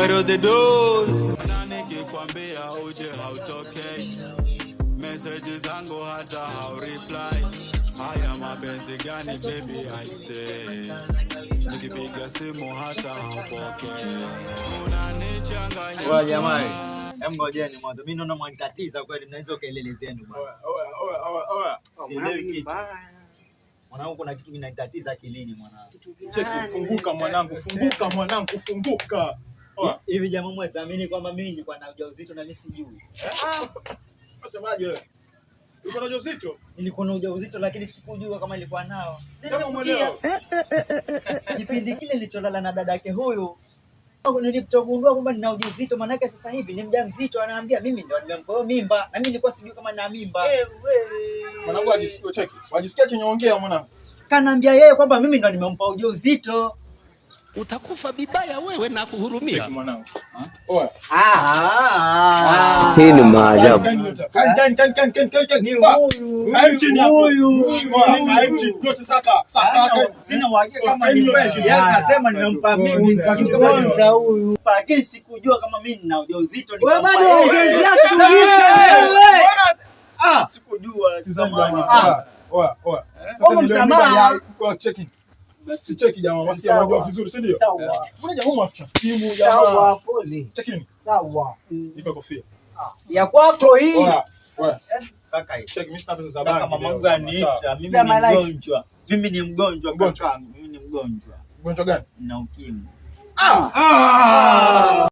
Where the door? Na nikikwambia uje hautokei, messages zangu hata haureply. Haya mapenzi gani baby I say, nikipiga simu hata haupokei, unanichanganya. Oya jamani, ngojeni mwanzo. Mimi naona mwanitatiza kweli, mnaweza kelele zenu bwana. Oya. Sielewi kitu. Mwanangu kuna kitu kinanitatiza akilini mwanangu. Cheki, funguka mwanangu, funguka. Hivi jamaa mwesamini kwamba mimi nilikuwa na ujauzito na mimi sijui. Unasemaje wewe? Ulikuwa na ujauzito? Nilikuwa na ujauzito lakini sikujua kama nilikuwa nao. Nimekutia. Kipindi kile nilicholala na dadake huyu, nilipotogundua kwamba nina ujauzito, maana yake sasa hivi ni mjamzito, anaambia mimi ndo nimempa mimba na mimi nilikuwa sijui kama nina mimba. Mwanangu ajisikie, cheki. Wajisikia chenye ongea mwanangu. Kanaambia yeye kwamba mimi ndo nimempa ujauzito. Utakufa vibaya wewe na kuhurumia. Cheki mwanangu. Oya. Hii ni maajabu. Kan. Ni huyu. Kaeni chini hapo. Huyu. Kaeni chini. Ndio sasa. Sina uhakika kama ni kweli. Yeye akasema nimempa mimi kwanza huyu. Lakini sikujua kama mimi nina ujauzito. Wewe bado ongezea sikujua. Oya. Sasa msamaha kwa cheki. Basi cheki jamaa, wasikia unajua vizuri, si ndio? Sawa. Mbona jamaa unafika stimu jamaa? Sawa, pole. Cheki. Sawa. Nipe kofia. Ya kwako hii. Oya. Kaka hii. Cheki, mimi sina pesa za banki. Kama mamangu aniita, mimi ni mgonjwa. Mimi ni mgonjwa kaka. Mimi ni mgonjwa. Mgonjwa gani? Na ukimwi.